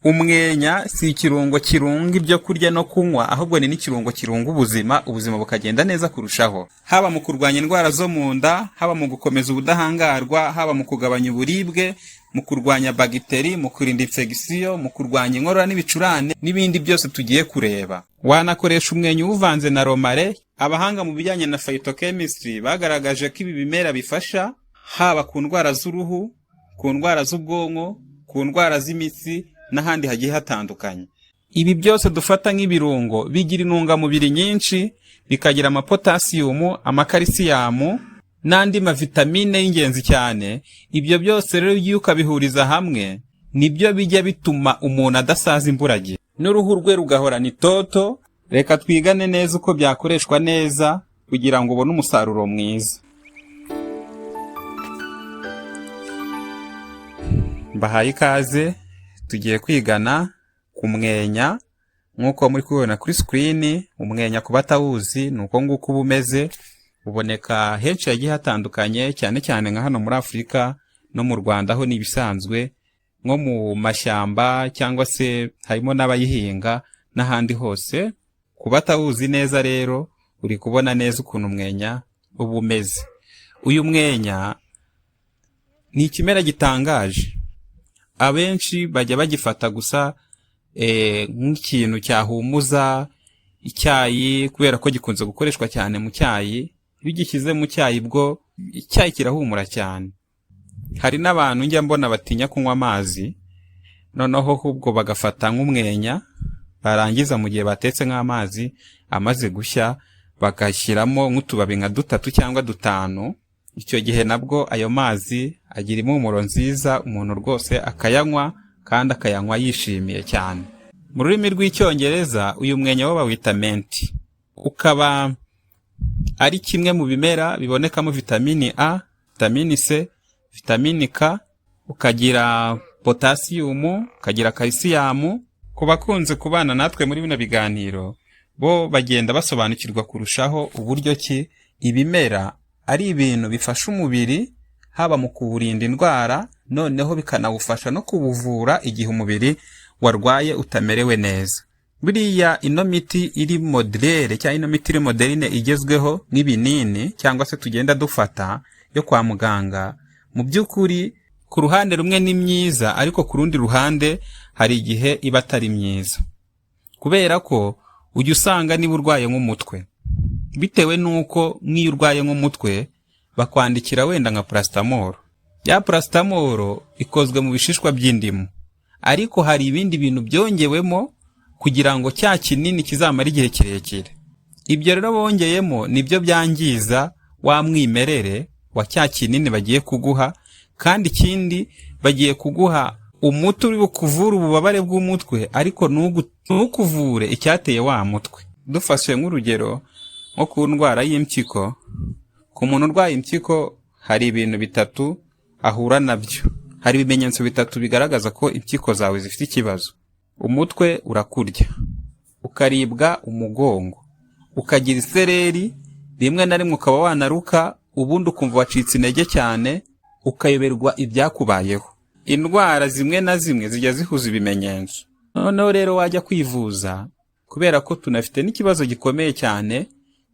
Umwenya si ikirungo kirunga ibyo kurya no kunywa, ahubwo ni n'ikirungo kirunga ubuzima bukagenda neza kurushaho, haba mu kurwanya indwara zo mu nda, haba mu gukomeza ubudahangarwa, haba mu kugabanya uburibwe, mu kurwanya bagiteri, mu kurinda infection, mu kurwanya inkorora n'ibicurane n'ibindi byose tugiye kureba. Wanakoresha umwenya uvanze na romare. Abahanga mu bijyanye na phytochemistry bagaragaje ko ibi bimera bifasha haba ku ndwara z'uruhu, ku ndwara z'ubwonko, ku ndwara z'imitsi n'ahandi hagiye hatandukanye. Ibi byose dufata nk'ibirungo bigira intungamubiri nyinshi, bikagira amapotasiyomu, amakarisiyumu n'andi mavitamine y'ingenzi cyane. Ibyo byose rero iyo ukabihuriza hamwe nibyo bijya bituma umuntu adasaza imburagihe n'uruhu rwe rugahorana itoto. Reka twigane neza uko byakoreshwa neza kugira ngo ubone umusaruro mwiza. Mbahaye ikaze, tugiye kwigana ku mwenya nk'uko muri kubibona kuri screen. Umwenya ku batawuzi ni uko nguko uba umeze, uboneka henshi hagiye hatandukanye, cyane cyane nka hano muri Afurika no mu Rwanda ho ni ibisanzwe, nko mu mashyamba cyangwa se harimo n'abayihinga n'ahandi hose. Ku batawuzi neza rero uri kubona neza ukuntu umwenya uba umeze. Uyu mwenya ni ikimera gitangaje. Abenshi bajya bagifata gusa nk'ikintu cyahumuza icyayi, kubera ko gikunze gukoreshwa cyane mu cyayi. Bigishyize mu cyayi bwo icyayi kirahumura cyane. Hari n'abantu njya mbona batinya kunywa amazi, noneho ahubwo bagafata nk'umwenya, barangiza mu gihe batetse nk'amazi amaze gushya bagashyiramo nk'utubabi nka 3 cyangwa 5. Icyo gihe nabwo ayo mazi agira impumuro nziza, umuntu rwose akayanywa kandi akayanywa yishimiye cyane. Mu rurimi rw'icyongereza uyu mwenya wo bawita mint. Ukaba ari kimwe mu bimera bibonekamo vitamini A, vitamini C, vitamini K, ukagira potasiyumu, ukagira calcium. Ku bakunze kubana natwe muri bino biganiro bo bagenda basobanukirwa kurushaho uburyo ki ibimera ari ibintu bifasha umubiri, haba mu kuwurinda indwara, noneho bikanawufasha no kubuvura igihe umubiri warwaye utamerewe neza. Buriya ino miti iri moderne cyangwa ino miti iri moderne igezweho nk'ibinini cyangwa se tugenda dufata yo kwa muganga, mu by'ukuri ku ruhande rumwe ni myiza, ariko ku rundi ruhande hari igihe iba atari myiza, kubera ko ujya usanga niba urwaye nk'umutwe, bitewe nuko nk'iyo urwaye nk'umutwe bakwandikira wenda nka paracetamol. Ya paracetamol ikozwe mu bishishwa by'indimu, ariko hari ibindi bintu byongewemo kugira ngo cya kinini kizamara igihe kirekire. Ibyo rero bongeyemo nibyo byangiza wa mwimerere wa cya kinini bagiye kuguha, kandi ikindi bagiye kuguha umuti uri bukuvura ububabare bw'umutwe, ariko ntukuvure icyateye wa mutwe. Dufashe nk'urugero nko ku ndwara y'impyiko, ku muntu urwaye impyiko hari ibintu 3 ahura nabyo. Hari ibimenyetso 3 bigaragaza ko impyiko zawe zifite ikibazo. Umutwe urakurya, ukaribwa umugongo, ukagira isereri, rimwe na rimwe ukaba wanaruka, ubundi ukumva wacitse intege cyane, ukayoberwa ibyakubayeho. Indwara zimwe na zimwe zijya zihuza ibimenyetso. Noneho rero wajya kwivuza, kubera ko tunafite n'ikibazo gikomeye cyane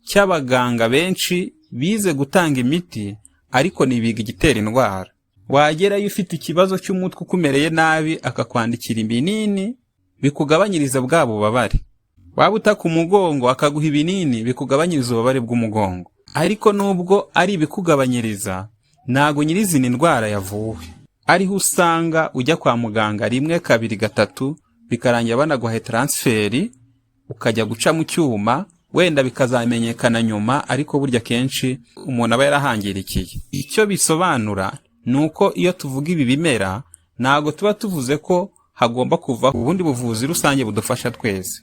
cy'abaganga benshi bize gutanga imiti ariko nibiga igitera indwara. Wagerayo ufite ikibazo cy'umutwe ukumereye nabi, akakwandikira ibinini bikugabanyiriza bwa bubabare. Waba utaka umugongo akaguha ibinini bikugabanyiriza ububabare bw'umugongo, ariko nubwo ari ibikugabanyiriza ntago nyirizina indwara yavuwe. Ariho usanga ujya kwa muganga 1, 2, 3 bikarangira banaguha transferi, ukajya guca mu cyuma, wenda bikazamenyekana nyuma, ariko burya kenshi umuntu aba yarahangirikiye. Icyo bisobanura nuko iyo tuvuga ibi bimera ntago tuba tuvuze ko hagomba kuva ubundi buvuzi rusange budufasha twese,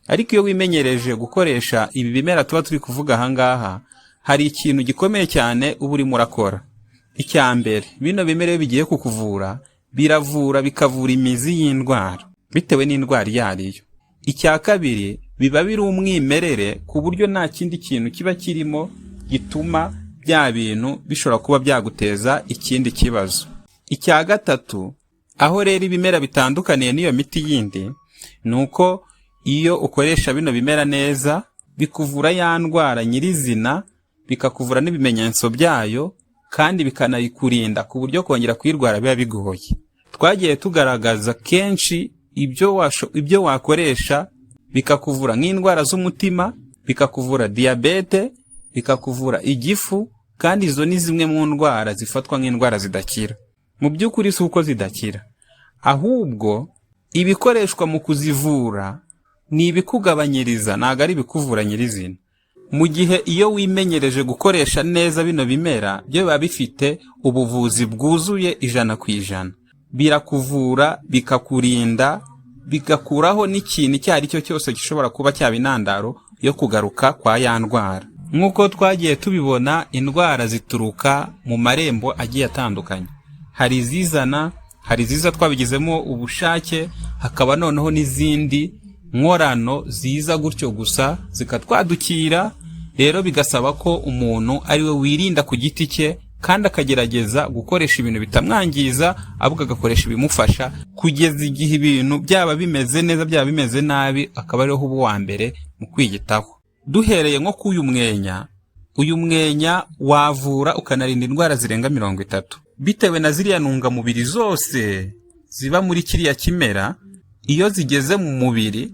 ariko iyo wimenyereje gukoresha ibi bimera tuba turi kuvuga ahangaha, hari ikintu gikomeye cyane uba urimo urakora. Icyambere, bino bimera bigiye kukuvura, biravura bikavura imizi y'indwara bitewe n'indwara iyo ariyo. Icya kabiri, biba biri umwimerere ku buryo nta kindi kintu kiba kirimo gituma bya bintu bishobora kuba byaguteza ikindi kibazo. Icya gatatu, Aho rero ibimera bitandukaniye n'iyo miti yindi nuko iyo ukoresha bino bimera neza bikuvura ya ndwara nyirizina, bikakuvura n'ibimenyetso byayo, kandi bikanayikurinda ku buryo kongera kuyirwara biba bigoye. Twagiye tugaragaza kenshi ibyo wakoresha bikakuvura nk'indwara z'umutima, bikakuvura diyabete, bikakuvura igifu, kandi izo ni zimwe mu ndwara zifatwa nk'indwara zidakira. Mu by'ukuri si uko zidakira, ahubwo ibikoreshwa mu kuzivura ni ibikugabanyiriza, ntabwo ari ibikuvura nyirizina. Mu gihe iyo wimenyereje gukoresha neza bino bimera, byo biba bifite ubuvuzi bwuzuye 100%. Birakuvura, bikakurinda, bigakuraho n'ikintu icyo ari cyo cyose gishobora kuba cyaba intandaro yo kugaruka kwa ya ndwara. Nk'uko twagiye tubibona, indwara zituruka mu marembo agiye atandukanye. Hari izizana, hari iziza twabigizemo ubushake, hakaba noneho n'izindi nkorano ziza gutyo gusa zikatwadukira. Rero bigasaba ko umuntu ari we wirinda ku giti cye, kandi akagerageza gukoresha ibintu bitamwangiza, ahubwo agakoresha ibimufasha kugeza igihe ibintu byaba bimeze neza byaba bimeze nabi, akaba ariho uba uwa mbere mu kwiyitaho. Duhereye nko k'uyu mwenya, uyu mwenya wavura ukanarinda indwara zirenga 30 bitewe na ziriya ntungamubiri zose ziba muri kiriya kimera. Iyo zigeze mu mubiri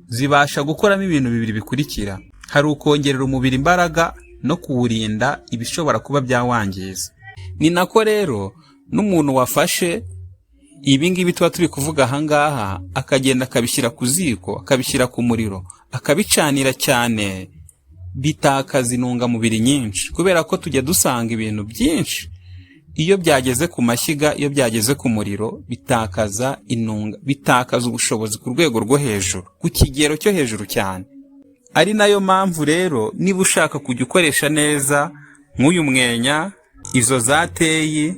zibasha gukoramo ibintu bibiri bikurikira: hari ukongerera umubiri imbaraga no kuwurinda ibishobora kuba byawangiza. Ni nako rero n'umuntu wafashe ibi ngibi tuba turi kuvuga ahangaha, akagenda akabishyira ku ziko, akabishyira ku muriro, akabicanira cyane, bitakaza intungamubiri nyinshi, kubera ko tujya dusanga ibintu byinshi iyo byageze ku mashyiga, iyo byageze ku muriro, bitakaza ubushobozi ku rwego rwo hejuru, ku kigero cyo hejuru cyane. Ari nayo mpamvu rero niba ushaka kujya ukoresha neza nk'uyu mwenya, izo zateyi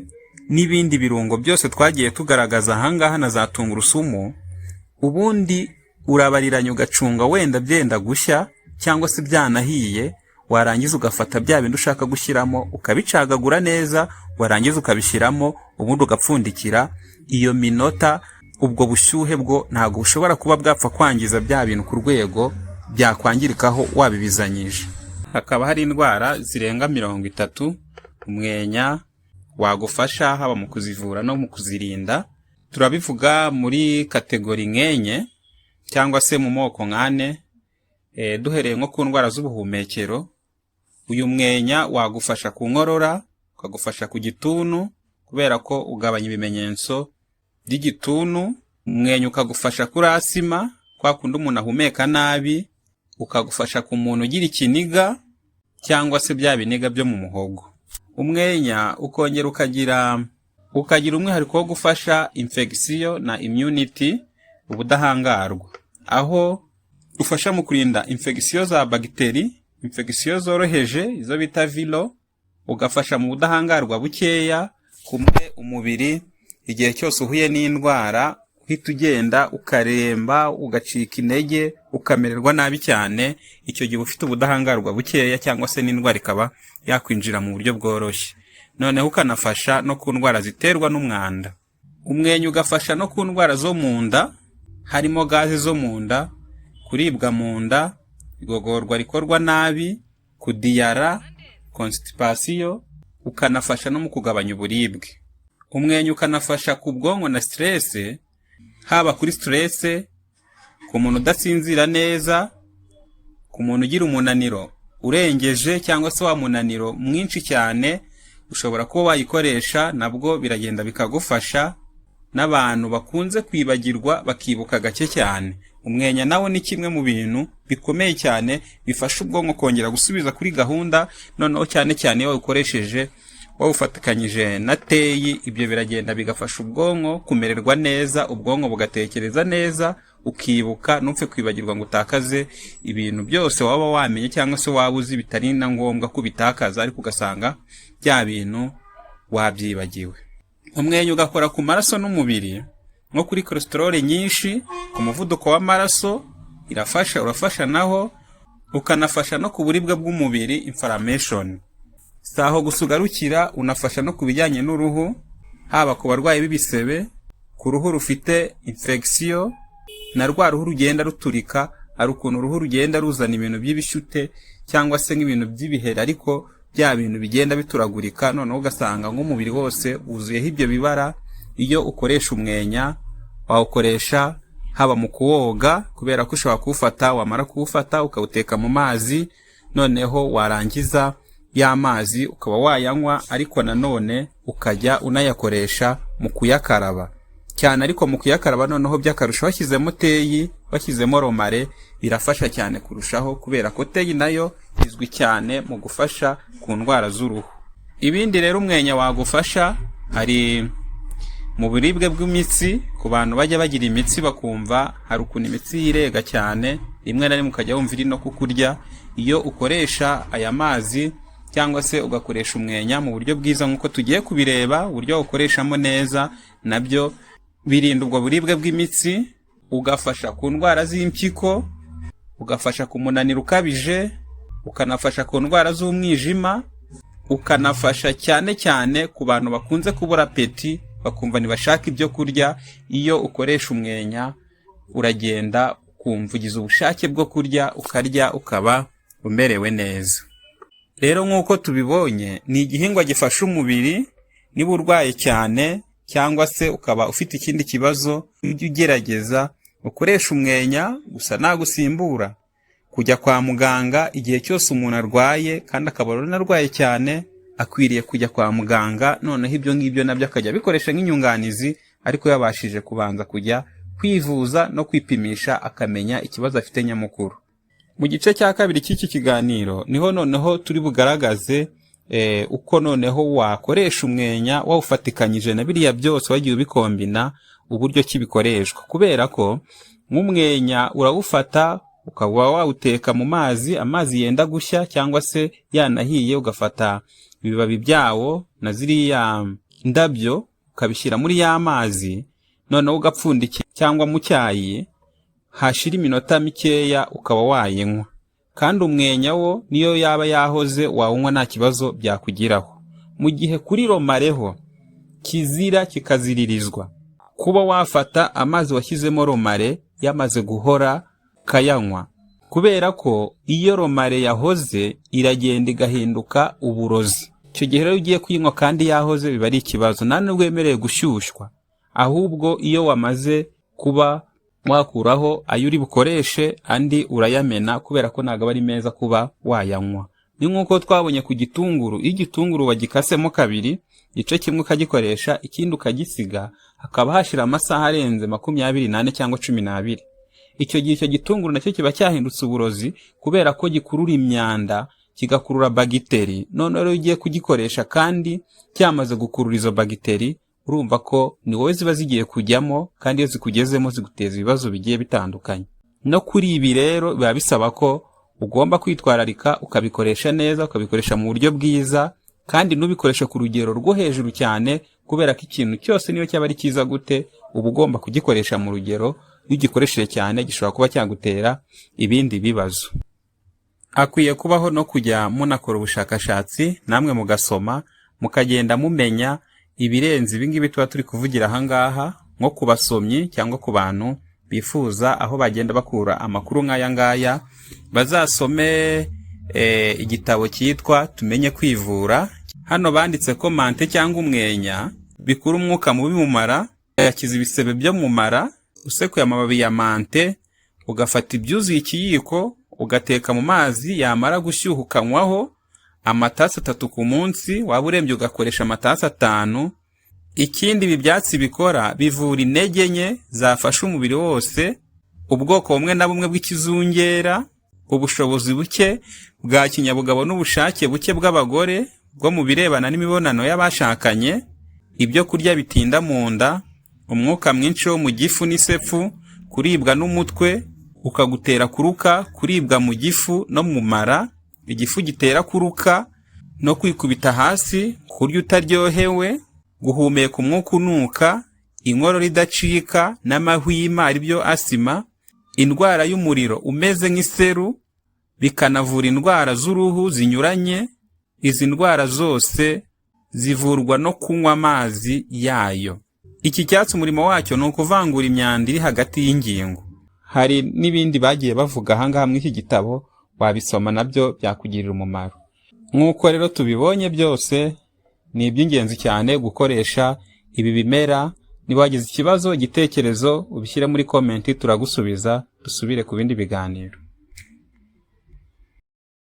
n'ibindi birungo byose twagiye tugaragaza ahangaha na za tungurusumu, ubundi urabariranya ugacunga wenda byenda gushya cyangwa se byanahiye, warangiza ugafata bya bindi ushaka gushyiramo ukabicagagura neza, warangiza ukabishyiramo, ubundi ugapfundikira iyo minota. Ubwo bushyuhe bwo ntabwo bushobora kuba bwapfa kwangiza bya bintu ku rwego byakwangirikaho wabibizanyije. Hakaba hari indwara zirenga 30 umwenya wagufasha, haba mu kuzivura no mu kuzirinda. Turabivuga muri kategori nkenye cyangwa se mu moko nkane. Duhereye nko ku ndwara z'ubuhumekero, uyu mwenya wagufasha ku nkorora, ukagufasha ku gituntu kubera ko ugabanya ibimenyetso by'igituntu. Umwenya ukagufasha kuri asima, kwa kundi umuntu ahumeka nabi, ukagufasha ku muntu ugira ikiniga cyangwa se bya biniga byo mu muhogo. Umwenya ukongera ukagira umwihariko wo gufasha infection na immunity, ubudahangarwa, aho ufasha mu kurinda infection za bagiteri, infection zoroheje izo bita viro, ugafasha mu budahangarwa bukeya. Kumwe umubiri igihe cyose uhuye n'indwara uhita ugenda ukaremba, ugacika intege, ukamererwa nabi cyane, icyo gihe ufite ubudahangarwa bukeya cyangwa se n'indwara ikaba yakwinjira mu buryo bworoshye. Noneho ukanafasha no ku ndwara ziterwa n'umwanda. Umwenya ugafasha no ku ndwara zo mu nda, harimo gaze zo mu nda, kuribwa mu nda, igogorwa rikorwa nabi, kudiyara, constipation. Ukanafasha no mu kugabanya uburibwe. Umwenya ukanafasha ku bwonko na stress, haba kuri stress, ku muntu udasinzira neza, ku muntu ugira umunaniro urengeje cyangwa se wa munaniro mwinshi cyane, ushobora kuba wayikoresha, nabwo biragenda bikagufasha. N'abantu bakunze kwibagirwa bakibuka gake cyane, umwenya nawo ni kimwe mu bintu bikomeye cyane bifasha ubwonko kongera gusubiza kuri gahunda. Noneho cyane cyane iyo ukoresheje wawufatikanyije na teyi, ibyo biragenda bigafasha ubwonko kumererwa neza, ubwonko bugatekereza neza, ukibuka, ntupfe kwibagirwa ngo utakaze ibintu byose waba wamenye cyangwa se waba uzi bitari na ngombwa kubitakaza, ariko ugasanga bya bintu wabyibagiwe. Umwenya ugakora ku maraso n'umubiri, nko kuri cholesterol nyinshi, ku muvuduko w'amaraso urafasha naho, ukanafasha no ku buribwe bw'umubiri, inflammation. Saho gusugarukira, unafasha no ku bijyanye n'uruhu, haba ku barwayi b'ibisebe, ku ruhu rufite infection na rwa ruhu rugenda ruturika, hari ukuntu uruhu rugenda ruzana ibintu by'ibishute cyangwa se nk'ibintu by'ibiheri, ariko bya bintu bigenda bituragurika, noneho ugasanga nk'umubiri wose wuzuyeho ibyo bibara. Iyo ukoresha umwenya wawukoresha haba mu kuwoga, kubera ko ushobora kuwufata, wamara kuwufata ukawuteka mu mazi, noneho warangiza ya mazi ukaba wayanywa, ariko nanone ukajya unayakoresha mu kuyakaraba cyane. Ariko mu kuyakaraba noneho by'akarusho washyizemo teyi, washyizemo romare, birafasha cyane kurushaho, kubera ko teyi nayo izwi cyane mu gufasha ku ndwara z'uruhu. Ibindi rero umwenya wagufasha, hari mu buribwe bw'imitsi, ku bantu bajya bagira imitsi bakumva hari ukuntu imitsi yirega cyane, rimwe na rimwe ukajya wumva iri no kukurya. Iyo ukoresha aya mazi cyangwa se ugakoresha umwenya mu buryo bwiza nk'uko tugiye kubireba, uburyo ukoreshamo neza, nabyo birinda ubwo buribwe bw'imitsi, ugafasha ku ndwara z'impyiko, ugafasha ku munaniro ukabije, ukanafasha ku ndwara z'umwijima, ukanafasha cyane cyane ku bantu bakunze kubura apeti, bakumva ntibashaka ibyo kurya. Iyo ukoresha umwenya uragenda ukumva ugize ubushake bwo kurya, ukarya ukaba umerewe neza. Rero nk'uko tubibonye, ni igihingwa gifasha umubiri. Niba urwaye cyane cyangwa se ukaba ufite ikindi kibazo, ujye ugerageza ukoresha umwenya, gusa nagusimbura kujya kwa muganga. Igihe cyose umuntu arwaye kandi akaba arwaye cyane, akwiriye kujya kwa muganga, noneho ibyo ngibyo nabyo akajya bikoresha nk'inyunganizi, ariko yabashije kubanza kujya kwivuza no kwipimisha, akamenya ikibazo afite nyamukuru. Mu gice cya kabiri cy'iki kiganiro niho noneho turi bugaragaze uko noneho wakoresha umwenya wawufatikanyije na biriya byose wagiye ubikombina, uburyo kibikoreshwa. Kubera ko nk'umwenya urawufata ukaba wawuteka mu mazi, amazi yenda gushya cyangwa se yanahiye, ugafata ibibabi byawo na ziriya ndabyo ukabishyira muri ya mazi, noneho ugapfundikira cyangwa mu cyayi, hashira iminota mikeya ukaba wayinywa. Kandi umwenya wo niyo yaba yahoze wawunywa nta kibazo byakugiraho. Mu gihe kuri romareho kizira kikaziririzwa kuba wafata amazi washyizemo romare yamaze guhora kayanywa, kubera ko iyo romare yahoze iragenda igahinduka uburozi. Icyo gihe rero ugiye kuyinywa kandi yahoze biba ari ikibazo, nta nubwo wemerewe gushyushywa. Ahubwo iyo wamaze kuba wakuraho ayo uri bukoreshe, andi urayamena, kubera ko ntabwo ari meza kuba wayanywa. Ni nk'uko twabonye ku gitunguru, iyo igitunguru wagikasemo kabiri, igice kimwe ukagikoresha, ikindi ukagisiga, hakaba hashira amasaha arenze 28 cyangwa 12. Icyo gihe icyo gitunguru nacyo kiba cyahindutse uburozi, kubera ko gikurura imyanda, kigakurura bagiteri. None rero ugiye kugikoresha kandi cyamaze gukurura izo bagiteri, urumva ko ni wowe ziba zigiye kujyamo, kandi iyo zikugezemo ziguteza ibibazo bigiye bitandukanye. No kuri ibi rero biba bisaba ko ugomba kwitwararika, ukabikoresha neza, ukabikoresha mu buryo bwiza, kandi nubikoresha ku rugero rwo hejuru cyane, kubera ko ikintu cyose niyo cyaba ari cyiza gute, uba ugomba kugikoresha mu rugero. Iyo ugikoresheje cyane gishobora kuba cyagutera ibindi bibazo. Akwiye kubaho no kujya munakora ubushakashatsi, namwe mugasoma, mukagenda mumenya ibirenze ibingibi tuba turi kuvugira ahangaha, nko ku basomyi cyangwa ku bantu bifuza aho bagenda bakura amakuru nk'aya ngaya. Bazasome igitabo cyitwa Tumenye Kwivura. Hano banditse ko mante cyangwa umwenya bikura umwuka mubi mu mara, yakiza ibisebe byo mu mara. Usekuye amababi ya mante, ugafata ibyuzuye ikiyiko, ugateka mu mazi, yamara gushyuha ukanywaho amatasi 3 ku munsi, waba urembye ugakoresha amatasi 5. Ikindi ibi byatsi bikora, bivura intege nke zafasha umubiri wose, ubwoko bumwe na bumwe bw'ikizungera, ubushobozi buke bwa kinyabugabo n'ubushake buke bw'abagore bwo mu birebana n'imibonano y'abashakanye, ibyo kurya bitinda mu nda, umwuka mwinshi wo mu gifu n'isepfu, kuribwa n'umutwe ukagutera kuruka, kuribwa mu gifu no mu mara, igifu gitera kuruka no kwikubita hasi, kurya utaryohewe, guhumeka umwuka unuka, inkorora idacika n'amahwima aribyo asima, indwara y'umuriro umeze nk'iseru, bikanavura indwara z'uruhu zinyuranye. Izi ndwara zose zivurwa no kunywa amazi yayo. Iki cyatsi umurimo wacyo ni ukuvangura imyanda iri hagati y'ingingo. Hari n'ibindi bagiye bavuga ahangaha muri iki gitabo, wabisoma nabyo byakugirira umumaro. Nk'uko rero tubibonye byose, ni iby'ingenzi cyane gukoresha ibi bimera. Niba wagize ikibazo, igitekerezo, ubishyire muri komenti, turagusubiza, dusubire ku bindi biganiro.